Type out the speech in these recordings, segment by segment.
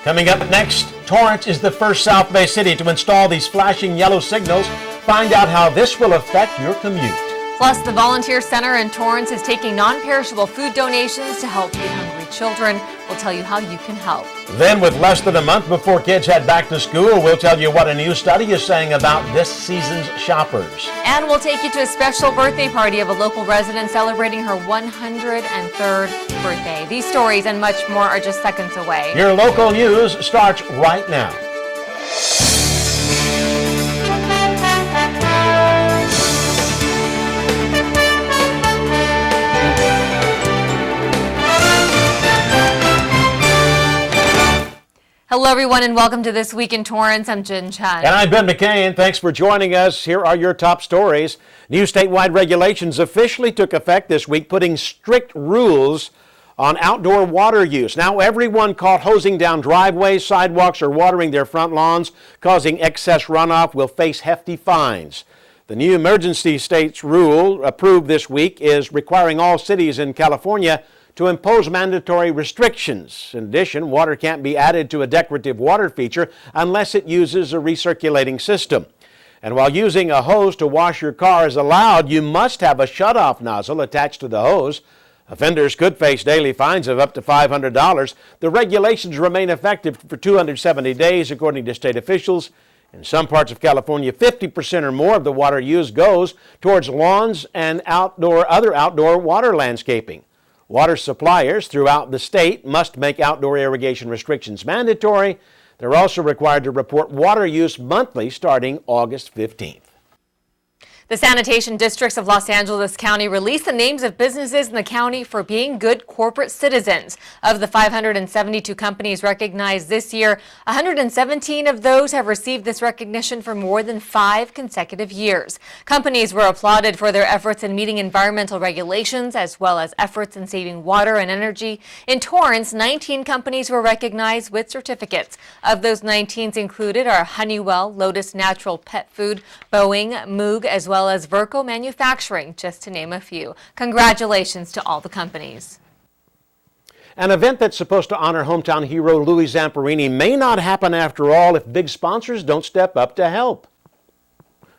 Coming up next, Torrance is the first South Bay city to install these flashing yellow signals. Find out how this will affect your commute. Plus, the Volunteer Center in Torrance is taking non-perishable food donations to help feed hungry children. We'll tell you how you can help. Then, with less than a month before kids head back to school, we'll tell you what a new study is saying about this season's shoppers. And we'll take you to a special birthday party of a local resident celebrating her 103rd birthday. These stories and much more are just seconds away. Your local news starts right now. Hello, everyone, and welcome to This Week in Torrance. I'm Jin Chun. And I'm Ben McCain. Thanks for joining us. Here are your top stories. New statewide regulations officially took effect this week, putting strict rules on outdoor water use. Now, everyone caught hosing down driveways, sidewalks, or watering their front lawns, causing excess runoff, will face hefty fines. The new emergency states rule approved this week is requiring all cities in California to impose mandatory restrictions. In addition, water can't be added to a decorative water feature unless it uses a recirculating system. And while using a hose to wash your car is allowed, you must have a shutoff nozzle attached to the hose. Offenders could face daily fines of up to $500. The regulations remain effective for 270 days, according to state officials. In some parts of California, 50% or more of the water used goes towards lawns and other outdoor water landscaping. Water suppliers throughout the state must make outdoor irrigation restrictions mandatory. They're also required to report water use monthly starting August 15th. The sanitation districts of Los Angeles County released the names of businesses in the county for being good corporate citizens. Of the 572 companies recognized this year, 117 of those have received this recognition for more than 5 consecutive years. Companies were applauded for their efforts in meeting environmental regulations as well as efforts in saving water and energy. In Torrance, 19 companies were recognized with certificates. Of those 19 included are Honeywell, Lotus Natural Pet Food, Boeing, Moog, as well as Verco Manufacturing, just to name a few. Congratulations to all the companies. An event that's supposed to honor hometown hero Louis Zamperini may not happen after all if big sponsors don't step up to help.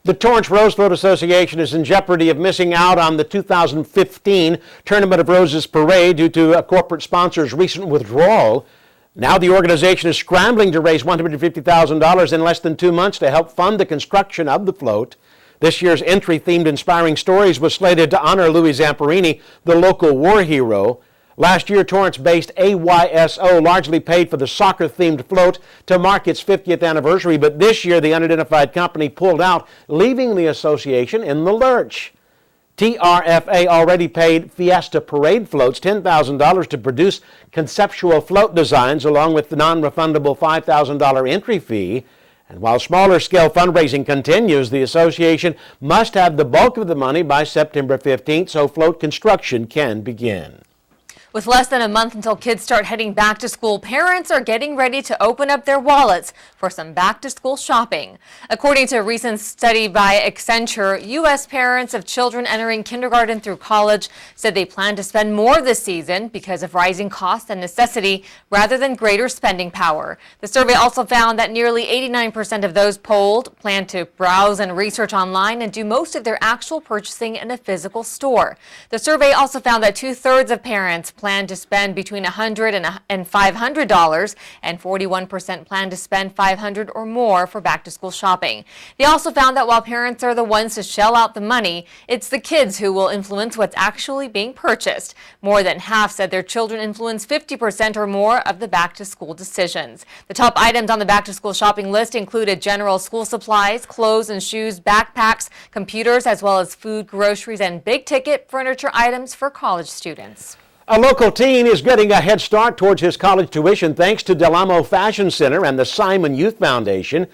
The Torrance Rosefloat Association is in jeopardy of missing out on the 2015 Tournament of Roses Parade due to a corporate sponsor's recent withdrawal. Now the organization is scrambling to raise $150,000 in less than 2 months to help fund the construction of the float. This year's entry-themed Inspiring Stories was slated to honor Louis Zamperini, the local war hero. Last year, Torrance-based AYSO largely paid for the soccer-themed float to mark its 50th anniversary, but this year the unidentified company pulled out, leaving the association in the lurch. TRFA already paid Fiesta Parade Floats $10,000 to produce conceptual float designs along with the non-refundable $5,000 entry fee. And while smaller-scale fundraising continues, the association must have the bulk of the money by September 15th so float construction can begin. With less than a month until kids start heading back to school, parents are getting ready to open up their wallets for some back-to-school shopping. According to a recent study by Accenture, U.S. parents of children entering kindergarten through college said they plan to spend more this season because of rising costs and necessity rather than greater spending power. The survey also found that nearly 89% of those polled plan to browse and research online and do most of their actual purchasing in a physical store. The survey also found that 2/3 of parents plan to spend between $100 and $500, and 41% plan to spend $500 or more for back-to-school shopping. They also found that while parents are the ones to shell out the money, it's the kids who will influence what's actually being purchased. More than half said their children influence 50% or more of the back-to-school decisions. The top items on the back-to-school shopping list included general school supplies, clothes and shoes, backpacks, computers, as well as food, groceries, and big-ticket furniture items for college students. A local teen is getting a head start towards his college tuition thanks to Del Amo Fashion Center and the Simon Youth Foundation.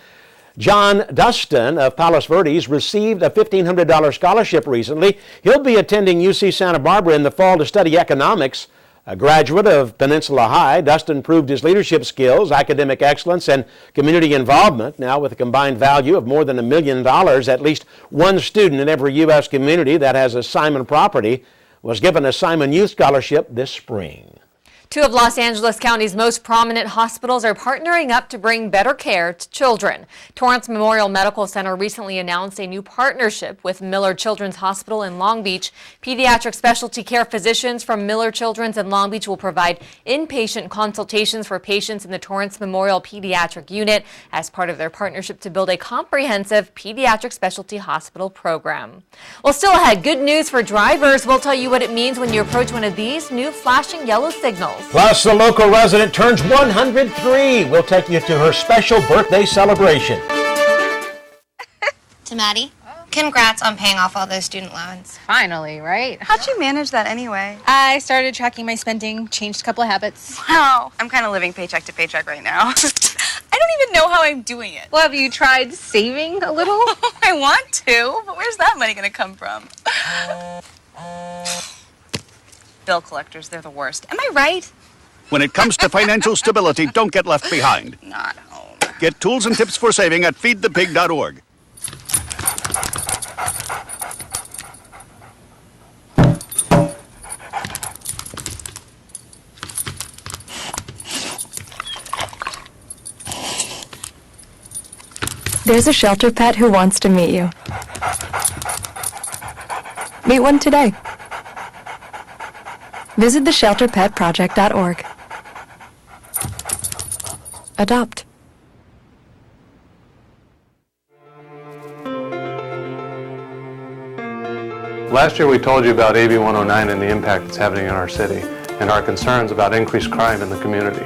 John Dustin of Palos Verdes received a $1,500 scholarship recently. He'll be attending UC Santa Barbara in the fall to study economics. A graduate of Peninsula High, Dustin proved his leadership skills, academic excellence, and community involvement. Now, with a combined value of more than $1 million, at least one student in every U.S. community that has a Simon property was given a Simon Youth Scholarship this spring. Two of Los Angeles County's most prominent hospitals are partnering up to bring better care to children. Torrance Memorial Medical Center recently announced a new partnership with Miller Children's Hospital in Long Beach. Pediatric specialty care physicians from Miller Children's in Long Beach will provide inpatient consultations for patients in the Torrance Memorial Pediatric Unit as part of their partnership to build a comprehensive pediatric specialty hospital program. Well, still ahead, good news for drivers. We'll tell you what it means when you approach one of these new flashing yellow signals. Plus, the local resident turns 103. We'll take you to her special birthday celebration. To Maddie, congrats on paying off all those student loans. Finally, right? How'd you manage that anyway? I started tracking my spending, changed a couple of habits. Wow, I'm kind of living paycheck to paycheck right now. I don't even know how I'm doing it. Well, have you tried saving a little? I want to, but where's that money gonna come from? Bill collectors, they're the worst. Am I right? When it comes to financial stability, don't get left behind. Not home. Get tools and tips for saving at feedthepig.org. There's a shelter pet who wants to meet you. Meet one today. Visit theshelterpetproject.org. Adopt. Last year we told you about AB 109 and the impact it's having in our city and our concerns about increased crime in the community.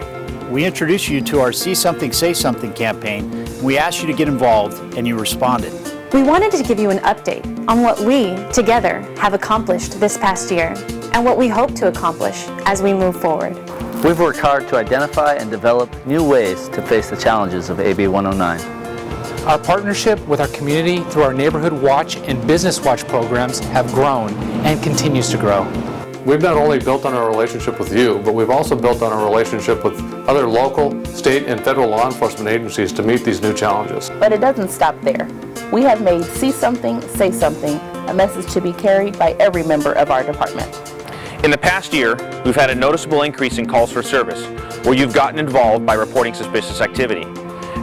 We introduced you to our See Something, Say Something campaign. We asked you to get involved, and you responded. We wanted to give you an update on what we, together, have accomplished this past year and what we hope to accomplish as we move forward. We've worked hard to identify and develop new ways to face the challenges of AB 109. Our partnership with our community through our Neighborhood Watch and Business Watch programs have grown and continues to grow. We've not only built on our relationship with you, but we've also built on our relationship with other local, state, and federal law enforcement agencies to meet these new challenges. But it doesn't stop there. We have made See Something, Say Something a message to be carried by every member of our department. In the past year, we've had a noticeable increase in calls for service, where you've gotten involved by reporting suspicious activity.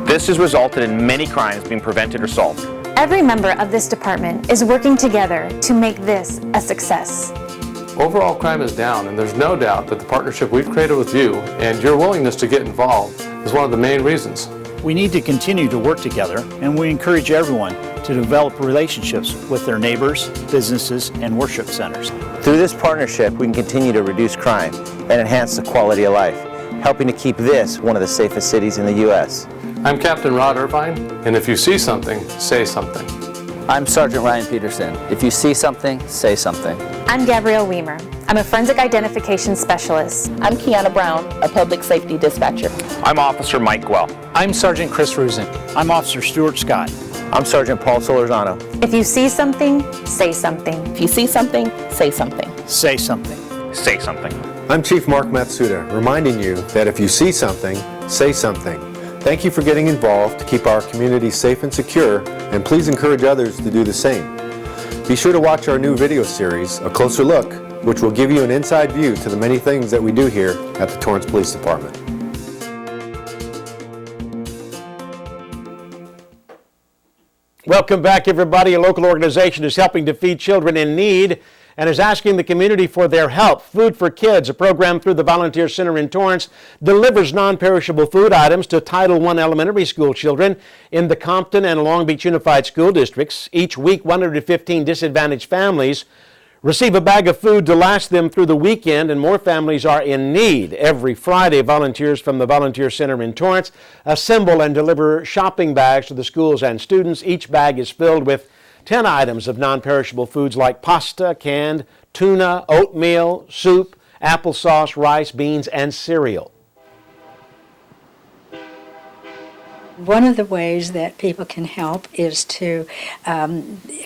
This has resulted in many crimes being prevented or solved. Every member of this department is working together to make this a success. Overall crime is down, and there's no doubt that the partnership we've created with you and your willingness to get involved is one of the main reasons. We need to continue to work together, and we encourage everyone to develop relationships with their neighbors, businesses, and worship centers. Through this partnership, we can continue to reduce crime and enhance the quality of life, helping to keep this one of the safest cities in the U.S. I'm Captain Rod Irvine, and if you see something, say something. I'm Sergeant Ryan Peterson. If you see something, say something. I'm Gabrielle Weimer. I'm a forensic identification specialist. I'm Kiana Brown, a public safety dispatcher. I'm Officer Mike Guell. I'm Sergeant Chris Rusin. I'm Officer Stuart Scott. I'm Sergeant Paul Solorzano. If you see something, say something. If you see something, say something. Say something. Say something. I'm Chief Mark Matsuda, reminding you that if you see something, say something. Thank you for getting involved to keep our community safe and secure, and please encourage others to do the same. Be sure to watch our new video series, A Closer Look, which will give you an inside view to the many things that we do here at the Torrance Police Department. Welcome back, everybody. A local organization is helping to feed children in need and is asking the community for their help. Food for Kids, a program through the Volunteer Center in Torrance, delivers non-perishable food items to Title I elementary school children in the Compton and Long Beach Unified School Districts. Each week, 115 disadvantaged families receive a bag of food to last them through the weekend, and more families are in need. Every Friday, volunteers from the Volunteer Center in Torrance assemble and deliver shopping bags to the schools and students. Each bag is filled with 10 items of non-perishable foods like pasta, canned tuna, oatmeal, soup, applesauce, rice, beans, and cereal. One of the ways that people can help is to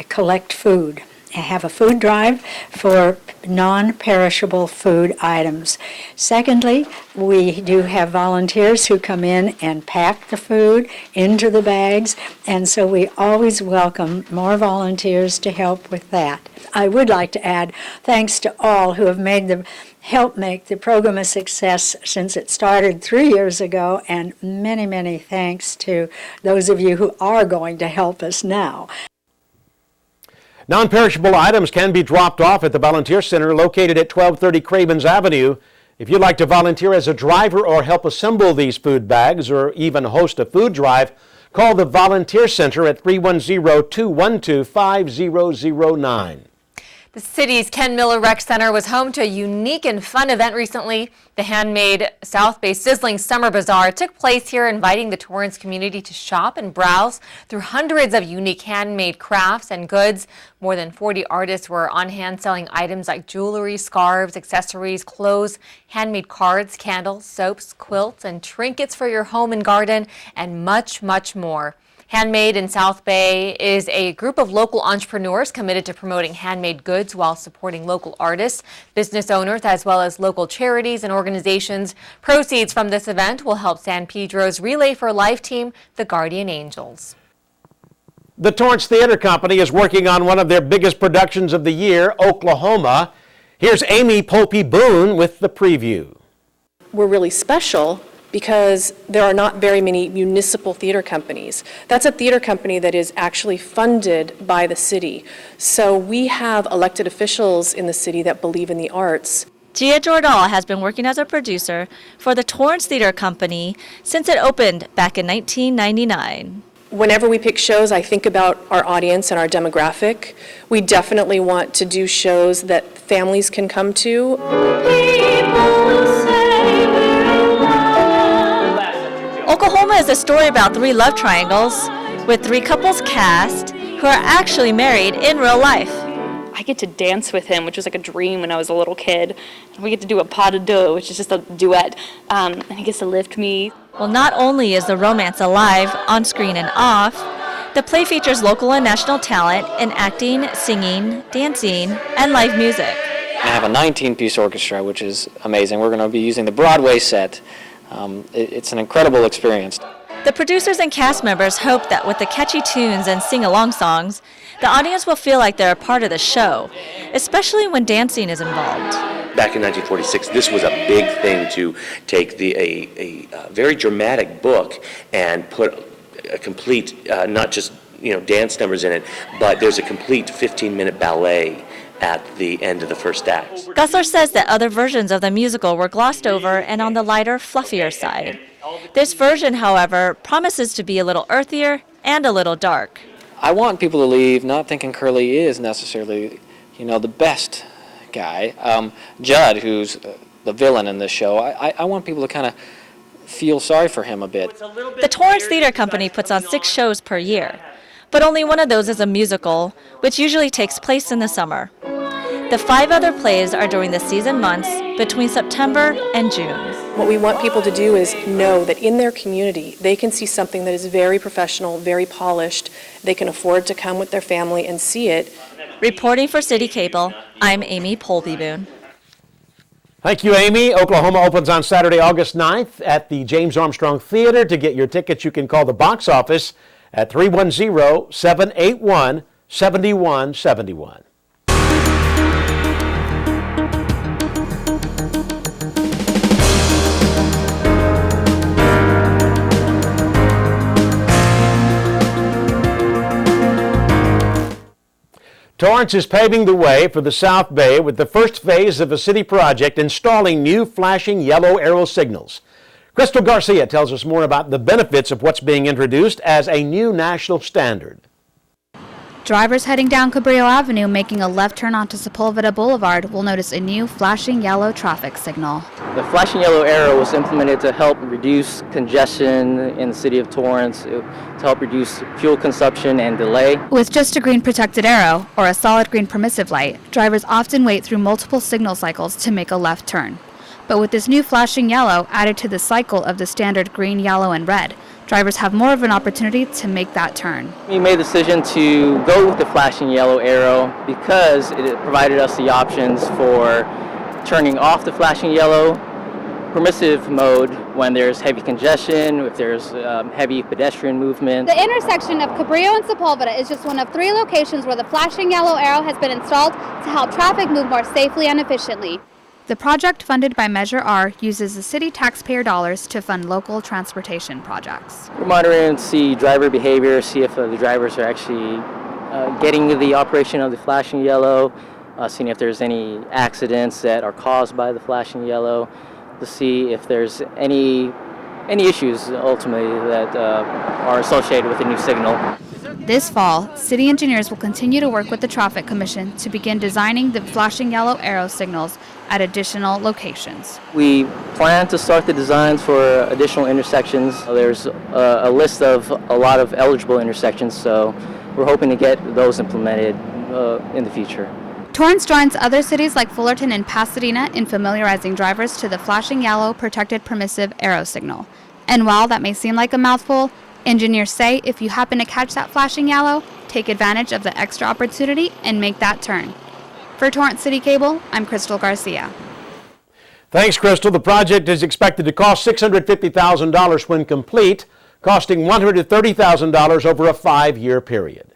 collect food have a food drive for non-perishable food items. Secondly, we do have volunteers who come in and pack the food into the bags, and so we always welcome more volunteers to help with that. I would like to add thanks to all who have helped make the program a success since it started 3 years ago, and many, many thanks to those of you who are going to help us now. Non-perishable items can be dropped off at the Volunteer Center located at 1230 Cravens Avenue. If you'd like to volunteer as a driver or help assemble these food bags or even host a food drive, call the Volunteer Center at 310-212-5009. The city's Ken Miller Rec Center was home to a unique and fun event recently. The handmade South Bay Sizzling Summer Bazaar took place here, inviting the Torrance community to shop and browse through hundreds of unique handmade crafts and goods. More than 40 artists were on hand selling items like jewelry, scarves, accessories, clothes, handmade cards, candles, soaps, quilts, and trinkets for your home and garden, and much, much more. Handmade in South Bay is a group of local entrepreneurs committed to promoting handmade goods while supporting local artists, business owners, as well as local charities and organizations. Proceeds from this event will help San Pedro's Relay for Life team, the Guardian Angels. The Torrance Theater Company is working on one of their biggest productions of the year, Oklahoma. Here's Amy Polpe-Boone with the preview. We're really special because there are not very many municipal theater companies. That's a theater company that is actually funded by the city. So we have elected officials in the city that believe in the arts. Gia Jordahl has been working as a producer for the Torrance Theater Company since it opened back in 1999. Whenever we pick shows, I think about our audience and our demographic. We definitely want to do shows that families can come to. Oklahoma is a story about 3 love triangles with 3 couples cast who are actually married in real life. I get to dance with him, which was like a dream when I was a little kid. We get to do a pas de deux, which is just a duet, and he gets to lift me. Well, not only is the romance alive on screen and off, the play features local and national talent in acting, singing, dancing, and live music. I have a 19-piece orchestra, which is amazing. We're going to be using the Broadway set. It's an incredible experience. The producers and cast members hope that with the catchy tunes and sing-along songs, the audience will feel like they're a part of the show, especially when dancing is involved. Back in 1946, this was a big thing to take a very dramatic book and put a complete, not just dance numbers in it, but there's a complete 15-minute ballet at the end of the first act. Gussler says that other versions of the musical were glossed over and on the lighter, fluffier side. This version, however, promises to be a little earthier and a little dark. I want people to leave not thinking Curly is necessarily, the best guy. Judd, who's the villain in this show, I want people to kind of feel sorry for him a bit. The Torrance Theater Company puts on 6 shows per year, but only one of those is a musical, which usually takes place in the summer. The 5 other plays are during the season months between September and June. What we want people to do is know that in their community, they can see something that is very professional, very polished. They can afford to come with their family and see it. Reporting for CitiCABLE, I'm Amy Polpe-Boone. Thank you, Amy. Oklahoma opens on Saturday, August 9th at the James Armstrong Theater. To get your tickets, you can call the box office at 310-781-7171. Torrance is paving the way for the South Bay with the first phase of a city project installing new flashing yellow arrow signals. Crystal Garcia tells us more about the benefits of what's being introduced as a new national standard. Drivers heading down Cabrillo Avenue making a left turn onto Sepulveda Boulevard will notice a new flashing yellow traffic signal. The flashing yellow arrow was implemented to help reduce congestion in the city of Torrance, to help reduce fuel consumption and delay. With just a green protected arrow, or a solid green permissive light, drivers often wait through multiple signal cycles to make a left turn. But with this new flashing yellow added to the cycle of the standard green, yellow, and red, drivers have more of an opportunity to make that turn. We made the decision to go with the flashing yellow arrow because it provided us the options for turning off the flashing yellow permissive mode when there's heavy congestion, if there's heavy pedestrian movement. The intersection of Cabrillo and Sepulveda is just one of 3 locations where the flashing yellow arrow has been installed to help traffic move more safely and efficiently. The project, funded by Measure R, uses the city taxpayer dollars to fund local transportation projects. We're monitoring to see driver behavior, see if the drivers are actually getting the operation of the flashing yellow, seeing if there's any accidents that are caused by the flashing yellow, to see if there's any issues ultimately that are associated with the new signal. This fall, city engineers will continue to work with the Traffic Commission to begin designing the flashing yellow arrow signals at additional locations. We plan to start the designs for additional intersections. There's a list of a lot of eligible intersections, so we're hoping to get those implemented in the future. Torrance joins other cities like Fullerton and Pasadena in familiarizing drivers to the flashing yellow protected permissive arrow signal. And while that may seem like a mouthful, engineers say if you happen to catch that flashing yellow, take advantage of the extra opportunity and make that turn. For Torrance City Cable, I'm Crystal Garcia. Thanks, Crystal. The project is expected to cost $650,000 when complete, costing $130,000 over a 5-year period.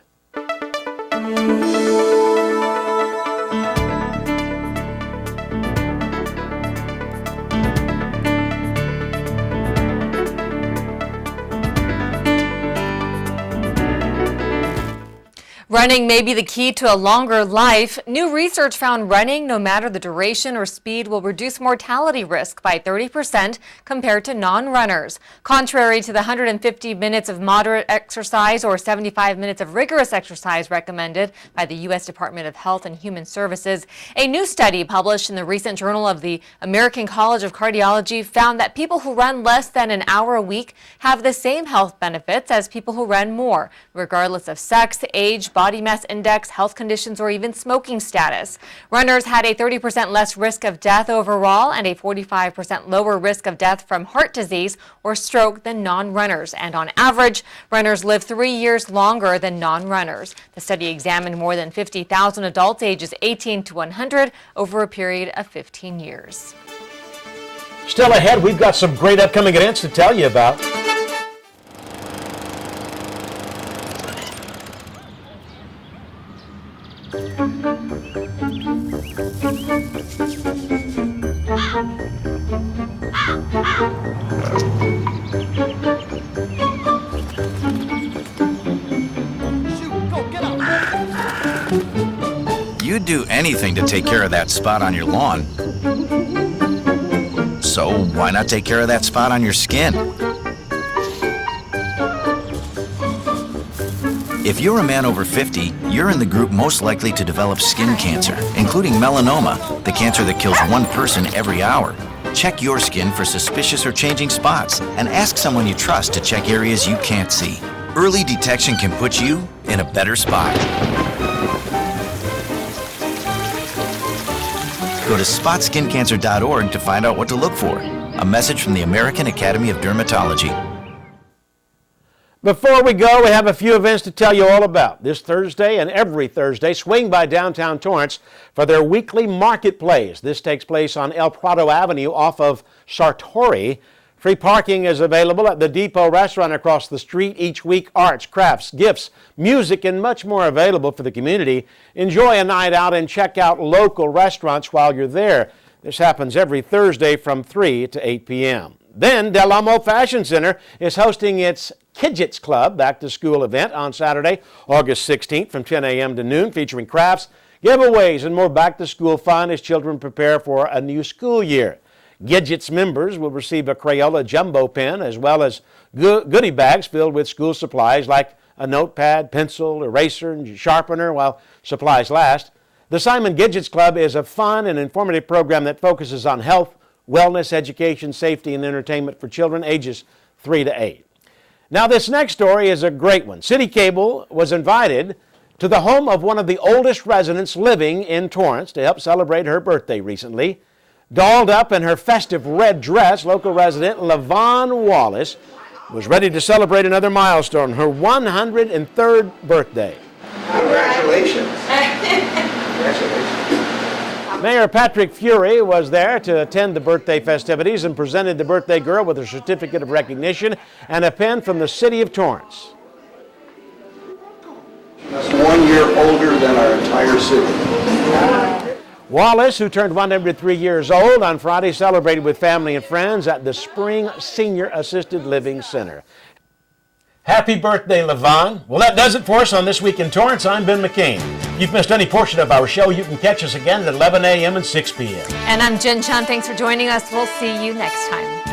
Running may be the key to a longer life. New research found running, no matter the duration or speed, will reduce mortality risk by 30% compared to non-runners. Contrary to the 150 minutes of moderate exercise or 75 minutes of rigorous exercise recommended by the U.S. Department of Health and Human Services, a new study published in the recent Journal of the American College of Cardiology found that people who run less than an hour a week have the same health benefits as people who run more, regardless of sex, age, body mass index, health conditions, or even smoking status. Runners had a 30% less risk of death overall and a 45% lower risk of death from heart disease or stroke than non-runners. And on average, runners live 3 years longer than non-runners. The study examined more than 50,000 adults ages 18 to 100 over a period of 15 years. Still ahead, we've got some great upcoming events to tell you about. You'd do anything to take care of that spot on your lawn. So why not take care of that spot on your skin? If you're a man over 50, you're in the group most likely to develop skin cancer, including melanoma, the cancer that kills 1 person every hour. Check your skin for suspicious or changing spots and ask someone you trust to check areas you can't see. Early detection can put you in a better spot. Go to spotskincancer.org to find out what to look for. A message from the American Academy of Dermatology. Before we go, we have a few events to tell you all about. This Thursday and every Thursday, swing by downtown Torrance for their weekly marketplace. This takes place on El Prado Avenue off of Sartori. Free parking is available at the Depot restaurant across the street each week. Arts, crafts, gifts, music, and much more available for the community. Enjoy a night out and check out local restaurants while you're there. This happens every Thursday from 3 to 8 p.m. Then Del Amo Fashion Center is hosting its Kidgets Club back-to-school event on Saturday, August 16th from 10 a.m. to noon, featuring crafts, giveaways, and more back-to-school fun as children prepare for a new school year. Gidgets members will receive a Crayola jumbo pen as well as goodie bags filled with school supplies like a notepad, pencil, eraser, and sharpener while supplies last. The Simon Gidgets Club is a fun and informative program that focuses on health, wellness, education, safety, and entertainment for children ages 3 to 8. Now, this next story is a great one. CitiCABLE was invited to the home of one of the oldest residents living in Torrance to help celebrate her birthday recently. Dolled up in her festive red dress, local resident LaVon Wallace was ready to celebrate another milestone, her 103rd birthday. Congratulations. Congratulations. Mayor Patrick Fury was there to attend the birthday festivities and presented the birthday girl with a certificate of recognition and a pen from the city of Torrance. That's 1 year older than our entire city. Wallace, who turned 103 years old on Friday, celebrated with family and friends at the Spring Senior Assisted Living Center. Happy birthday, Levon. Well, that does it for us on This Week in Torrance. I'm Ben McCain. If you've missed any portion of our show, you can catch us again at 11 a.m. and 6 p.m. And I'm Jin Chun. Thanks for joining us. We'll see you next time.